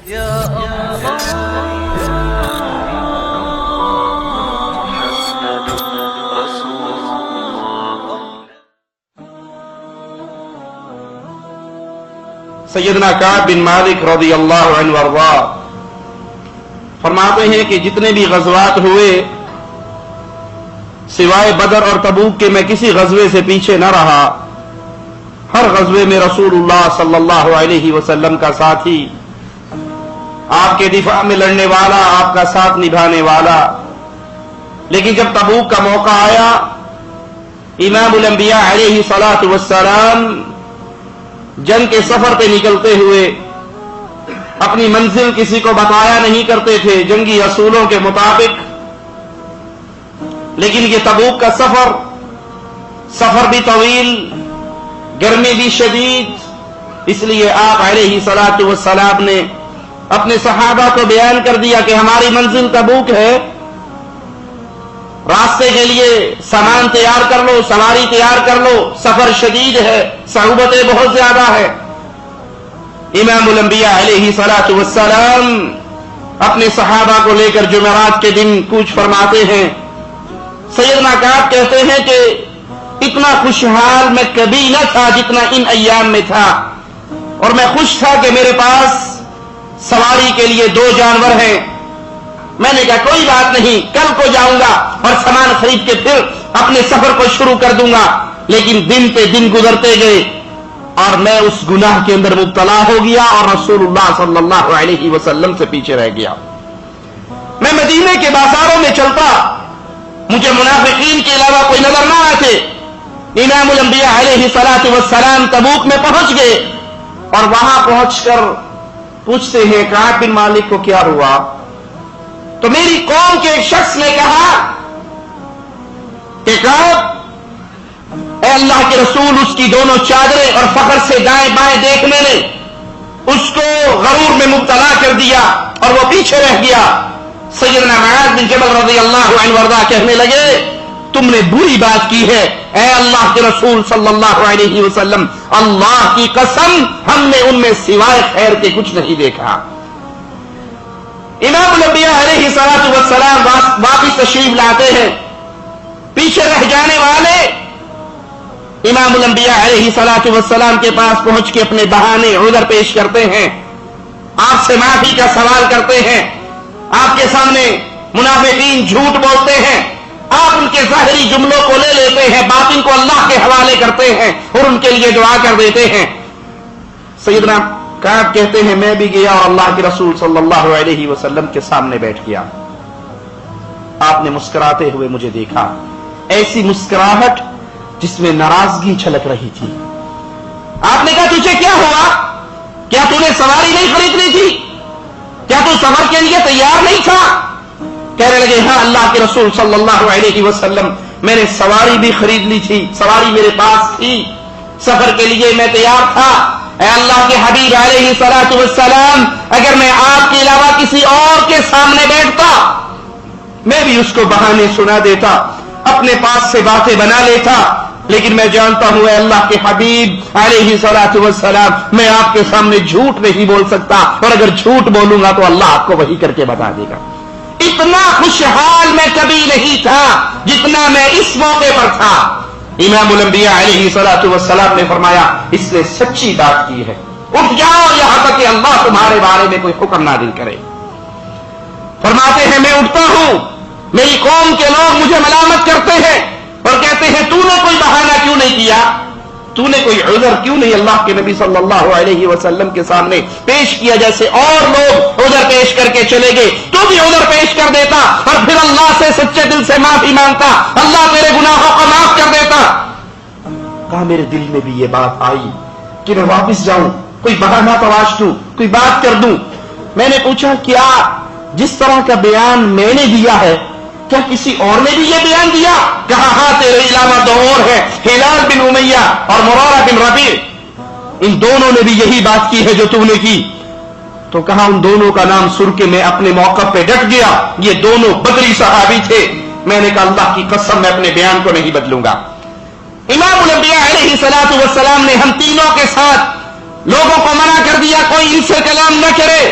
سیدنا کعب بن مالک رضی اللہ عنہ وارضا فرماتے ہیں کہ جتنے بھی غزوات ہوئے سوائے بدر اور تبوک کے میں کسی غزوے سے پیچھے نہ رہا. ہر غزوے میں رسول اللہ صلی اللہ علیہ وسلم کا ساتھی، آپ کے دفاع میں لڑنے والا، آپ کا ساتھ نبھانے والا. لیکن جب تبوک کا موقع آیا، امام الانبیاء علیہ الصلوۃ والسلام جنگ کے سفر پہ نکلتے ہوئے اپنی منزل کسی کو بتایا نہیں کرتے تھے جنگی اصولوں کے مطابق. لیکن یہ تبوک کا سفر بھی طویل، گرمی بھی شدید، اس لیے آپ علیہ الصلوۃ والسلام نے اپنے صحابہ کو بیان کر دیا کہ ہماری منزل تبوک ہے، راستے کے لیے سامان تیار کر لو، سواری تیار کر لو، سفر شدید ہے، صعوبتیں بہت زیادہ ہے. امام الانبیاء علیہ الصلوۃ والسلام اپنے صحابہ کو لے کر جمعرات کے دن کوچ فرماتے ہیں. سیدنا کعب کہتے ہیں کہ اتنا خوشحال میں کبھی نہ تھا جتنا ان ایام میں تھا، اور میں خوش تھا کہ میرے پاس سواری کے لیے 2 جانور ہیں. میں نے کہا کوئی بات نہیں، کل کو جاؤں گا اور سامان خرید کے پھر اپنے سفر کو شروع کر دوں گا. لیکن دن پہ دن گزرتے گئے اور میں اس گناہ کے اندر مبتلا ہو گیا اور رسول اللہ صلی اللہ علیہ وسلم سے پیچھے رہ گیا. میں مدینے کے بازاروں میں چلتا، مجھے منافقین کے علاوہ کوئی نظر نہ آتے. امام الانبیاء علیہ الصلوۃ والسلام تبوک میں پہنچ گئے اور وہاں پہنچ کر پوچھتے ہیں کعب بن مالک کو کیا ہوا؟ تو میری قوم کے ایک شخص نے کہا کہ کعب، اے اللہ کے رسول، اس کی دونوں چادریں اور فخر سے دائیں بائیں دیکھنے نے اس کو غرور میں مبتلا کر دیا اور وہ پیچھے رہ گیا. سیدنا معاذ بن جبل رضی اللہ عنہ وارضا کہنے لگے تم نے بری بات کی ہے اے اللہ کے رسول صلی اللہ علیہ وسلم، اللہ کی قسم ہم نے ان میں سوائے خیر کے کچھ نہیں دیکھا. امام الانبیاء علیہ الصلوۃ والسلام واپس تشریف لاتے ہیں. پیچھے رہ جانے والے امام الانبیاء علیہ الصلوۃ والسلام کے پاس پہنچ کے اپنے بہانے عذر پیش کرتے ہیں، آپ سے معافی کا سوال کرتے ہیں. آپ کے سامنے منافقین جھوٹ بولتے ہیں، آپ ان کے ظاہری جملوں کو لے لیتے ہیں، باطن کو اللہ کے حوالے کرتے ہیں اور ان کے لیے دعا کر دیتے ہیں. سیدنا کعب کہتے ہیں میں بھی گیا اور اللہ کے رسول صلی اللہ علیہ وسلم کے سامنے بیٹھ گیا. آپ نے مسکراتے ہوئے مجھے دیکھا، ایسی مسکراہٹ جس میں ناراضگی چھلک رہی تھی. آپ نے کہا تجھے کیا ہوا؟ کیا تو نے سواری نہیں خریدنی تھی؟ کیا تو سفر کے لیے تیار نہیں تھا؟ کہنے لگے ہاں اللہ کے رسول صلی اللہ علیہ وسلم، میں نے سواری بھی خرید لی تھی، سواری میرے پاس تھی، سفر کے لیے میں تیار تھا. اے اللہ کے حبیب علیہ الصلوۃ والسلام، اگر میں آپ کے علاوہ کسی اور کے سامنے بیٹھتا میں بھی اس کو بہانے سنا دیتا، اپنے پاس سے باتیں بنا لیتا. لیکن میں جانتا ہوں اے اللہ کے حبیب علیہ الصلوۃ والسلام، میں آپ کے سامنے جھوٹ نہیں بول سکتا، اور اگر جھوٹ بولوں گا تو اللہ آپ کو وحی کر کے بتا دے گا. اتنا خوشحال میں کبھی نہیں تھا جتنا میں اس موقع پر تھا. امام الانبیاء علیہ الصلوۃ والسلام نے فرمایا اس نے سچی بات کی ہے، اٹھ جاؤ یہاں تک کہ اللہ تمہارے بارے میں کوئی حکم نازل کرے. فرماتے ہیں میں اٹھتا ہوں، میری قوم کے لوگ مجھے ملامت کرتے ہیں اور کہتے ہیں تو نے کوئی بہانہ کیوں نہیں کیا، تو نے کوئی عذر کیوں نہیں اللہ کے نبی صلی اللہ علیہ وسلم کے سامنے پیش کیا؟ جیسے اور لوگ عذر پیش کر کے چلے گئے تو بھی عذر پیش کر دیتا اور پھر اللہ سے سچے دل سے معافی مانگتا، اللہ تیرے گناہوں کو معاف کر دیتا. کہا میرے دل میں بھی یہ بات آئی کہ میں واپس جاؤں، کوئی بہانہ تلاش دوں، کوئی بات کر دوں. میں نے پوچھا کیا جس طرح کا بیان میں نے دیا ہے کیا کسی اور نے بھی یہ بیان دیا؟ کہا ہاں تیرے علاوہ 2 اور ہیں، ہلال بن امیہ اور مرارہ بن ربیع، ان دونوں نے بھی یہی بات کی ہے جو تو نے کی. تو کہا ان دونوں کا نام سن کے میں اپنے موقف پہ ڈٹ گیا، یہ دونوں بدری صحابی تھے. میں نے کہا اللہ کی قسم میں اپنے بیان کو نہیں بدلوں گا. امام الانبیاء علیہ الصلوۃ والسلام نے ہم تینوں کے ساتھ لوگوں کو منع کر دیا کوئی ان سے کلام نہ کرے.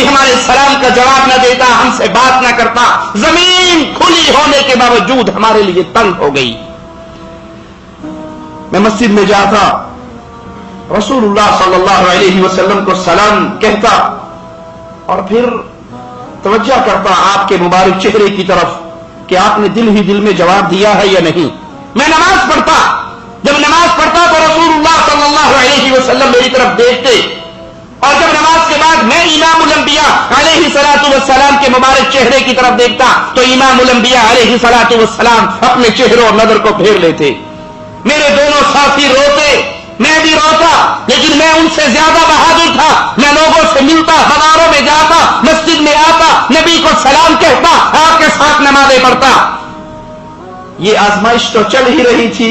کوئی ہمارے سلام کا جواب نہ دیتا، ہم سے بات نہ کرتا، زمین کھلی ہونے کے باوجود ہمارے لیے تنگ ہو گئی۔ میں مسجد میں جاتا، رسول اللہ صلی اللہ علیہ وسلم کو سلام کہتا اور پھر توجہ کرتا آپ کے مبارک چہرے کی طرف کہ آپ نے دل ہی دل میں جواب دیا ہے یا نہیں۔ میں نماز پڑھتا، جب نماز پڑھتا تو رسول اللہ صلی اللہ علیہ وسلم میری طرف دیکھتے، اور جب نماز کے بعد میں امام الانبیاء علیہ الصلوۃ والسلام کے مبارک چہرے کی طرف دیکھتا تو امام الانبیاء علیہ الصلوۃ والسلام اپنے چہرے اور نظر کو پھیر لیتے۔ میرے دونوں ساتھی روتے، میں بھی روتا، لیکن میں ان سے زیادہ بہادر تھا۔ میں لوگوں سے ملتا، بازاروں میں جاتا، مسجد میں آتا، نبی کو سلام کہتا، آپ کے ساتھ نمازیں پڑھتا۔ یہ آزمائش تو چل ہی رہی تھی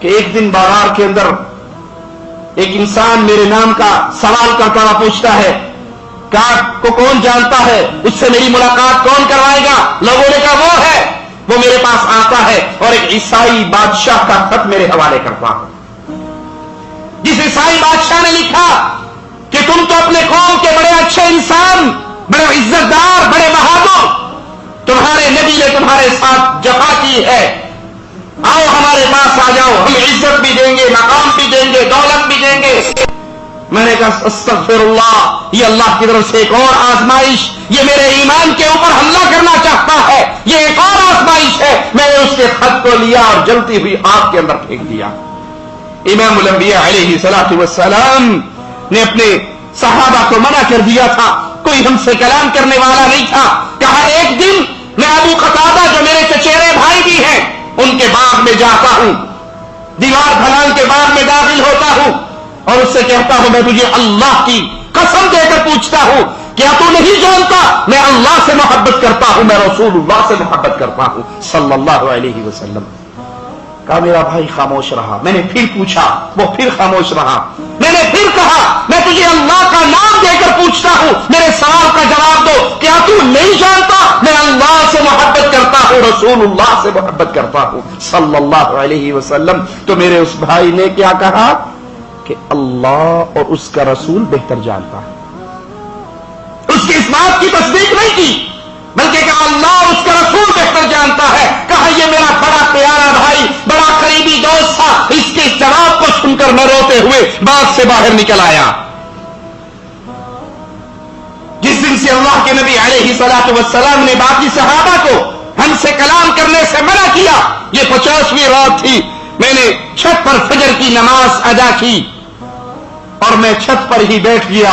کہ ایک دن بازار کے اندر ایک انسان میرے نام کا سوال کرتا ہوا پوچھتا ہے کہ آپ کو کون جانتا ہے، اس سے میری ملاقات کون کروائے گا؟ لوگوں نے کہا وہ ہے۔ وہ میرے پاس آتا ہے اور ایک عیسائی بادشاہ کا خط میرے حوالے کرتا ہے، جس عیسائی بادشاہ نے لکھا کہ تم تو اپنے قوم کے بڑے اچھے انسان، بڑے عزت دار، بڑے بہادر، تمہارے نبی نے تمہارے ساتھ جفا کی ہے، آؤ ہمارے پاس آ جاؤ، ہم عزت بھی دیں گے، مقام بھی دیں گے، دولت بھی دیں گے۔ میں نے کہا استغفر اللہ، یہ اللہ کی طرف سے ایک اور آزمائش، یہ میرے ایمان کے اوپر حملہ کرنا چاہتا ہے، یہ ایک اور آزمائش ہے۔ میں نے اس کے خط کو لیا اور جلتی ہوئی آگ کے اندر پھینک دیا۔ امام الانبیاء علیہ الصلوۃ والسلام نے اپنے صحابہ کو منع کر دیا تھا، کوئی ہم سے کلام کرنے والا نہیں تھا۔ کہا ایک دن میں ابو قتادہ جو میرے چچیرے بھائی بھی ہیں ان کے باغ میں جاتا ہوں، دیوار ڈھلان کے باغ میں داخل ہوتا ہوں اور اس سے کہتا ہوں میں تجھے اللہ کی قسم دے کر پوچھتا ہوں، کیا تو نہیں جانتا میں اللہ سے محبت کرتا ہوں، میں رسول اللہ سے محبت کرتا ہوں صلی اللہ علیہ وسلم۔ کہا میرا بھائی خاموش رہا۔ میں نے پھر پوچھا، وہ پھر خاموش رہا۔ میں نے پھر کہا میں تجھے اللہ کا نام دے کر پوچھتا ہوں، میرے سوال کا جواب دو، کیا تو نہیں جانتا میں اللہ سے محبت کرتا ہوں، رسول اللہ سے محبت کرتا ہوں صلی اللہ علیہ وسلم۔ تو میرے اس بھائی نے کیا کہا کہ اللہ اور اس کا رسول بہتر جانتا ہے۔ اس کی اس بات کی تصدیق نہیں کی، بلکہ کہا اللہ اور اس کا رسول بہتر جانتا ہے۔ کہا یہ میرا بڑا پیارا بھائی، بڑا قریبی دوست تھا، اس کے جواب کو سن کر میں روتے ہوئے باغ سے باہر نکل آیا۔ جس دن سے اللہ کے نبی علیہ الصلوۃ والسلام نے باقی صحابہ کو ہم سے کلام کرنے سے منع کیا، یہ 50ویں رات تھی۔ میں نے چھت پر فجر کی نماز ادا کی اور میں چھت پر ہی بیٹھ گیا،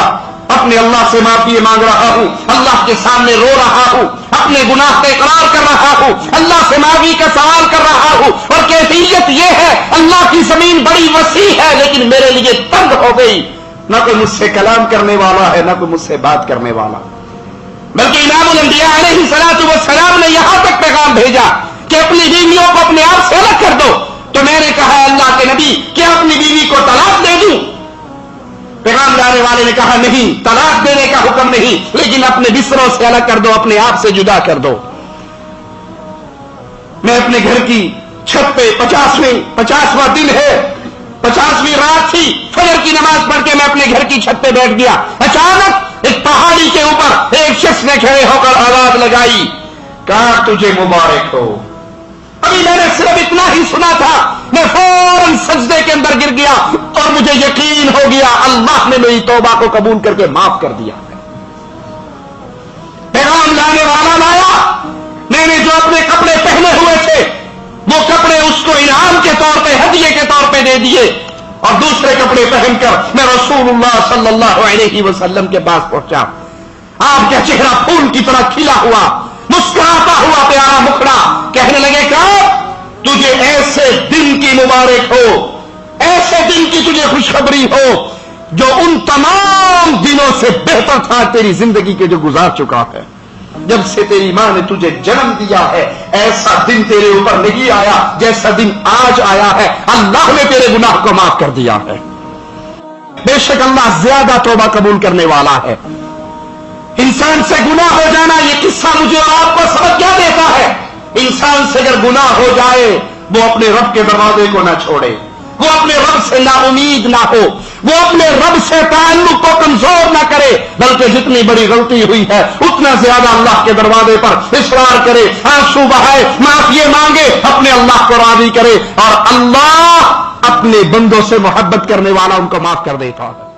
اپنے اللہ سے معافی مانگ رہا ہوں، اللہ کے سامنے رو رہا ہوں، اپنے گناہ کا اقرار کر رہا ہوں، اللہ سے معافی کا سوال کر رہا ہوں۔ اور کیفیت یہ ہے اللہ کی زمین بڑی وسیع ہے لیکن میرے لیے تنگ ہو گئی، نہ کوئی مجھ سے کلام کرنے والا ہے، نہ کوئی مجھ سے بات کرنے والا، بلکہ امام الانبیاء علیہ الصلوۃ والسلام نے یہاں تک پیغام بھیجا کہ اپنی بیویوں کو اپنے آپ سے الگ کر دو۔ تو میں نے کہا اللہ کے نبی کیا اپنی بیوی کو طلاق دے دوں؟ پیغام لانے والے نے کہا نہیں، طلاق دینے کا حکم نہیں، لیکن اپنے بستروں سے الگ کر دو، اپنے آپ سے جدا کر دو۔ میں اپنے گھر کی چھت پہ 50واں دن ہے، 50ویں رات تھی، فجر کی نماز پڑھ کے میں اپنے گھر کی چھت پہ بیٹھ گیا۔ اچانک ایک پہاڑی کے اوپر ایک شخص نے کھڑے ہو کر آواز لگائی، کہا تجھے مبارک ہو۔ ابھی میں نے صرف اتنا ہی سنا تھا، میں فوراً سجدے کے اندر گر گیا اور مجھے یقین ہو گیا اللہ نے میری توبہ کو قبول کر کے معاف کر دیا۔ پیغام لانے والا لایا، میں نے جو اپنے کپڑے پہنے ہوئے تھے وہ کپڑے اس کو انعام کے طور پہ، ہدیے کے طور پہ دے دیے، اور دوسرے کپڑے پہن کر میں رسول اللہ صلی اللہ علیہ وسلم کے پاس پہنچا۔ آپ کا چہرہ پھول کی طرح کھلا ہوا، مسکراتا ہوا پیارا مکھڑا، کہنے لگے کہ تجھے ایسے دن کی مبارک ہو، ایسے دن کی تجھے خوشخبری ہو جو ان تمام دنوں سے بہتر تھا تیری زندگی کے جو گزار چکا ہے۔ جب سے تیری ماں نے تجھے جنم دیا ہے ایسا دن تیرے اوپر نہیں آیا جیسا دن آج آیا ہے، اللہ نے تیرے گناہ کو معاف کر دیا ہے۔ بے شک اللہ زیادہ توبہ قبول کرنے والا ہے۔ انسان سے گناہ ہو جانا، یہ قصہ مجھے اور آپ کو سبق کیا دیتا ہے؟ انسان سے اگر گناہ ہو جائے وہ اپنے رب کے دروازے کو نہ چھوڑے، وہ اپنے رب سے نا امید نہ ہو، وہ اپنے رب سے تعلق کو کمزور نہ کرے، بلکہ جتنی بڑی غلطی ہوئی ہے اتنا زیادہ اللہ کے دروازے پر اصرار کرے، آنسو بہائے، معافی مانگے، اپنے اللہ کو راضی کرے، اور اللہ اپنے بندوں سے محبت کرنے والا ان کو معاف کر دیتا ہے۔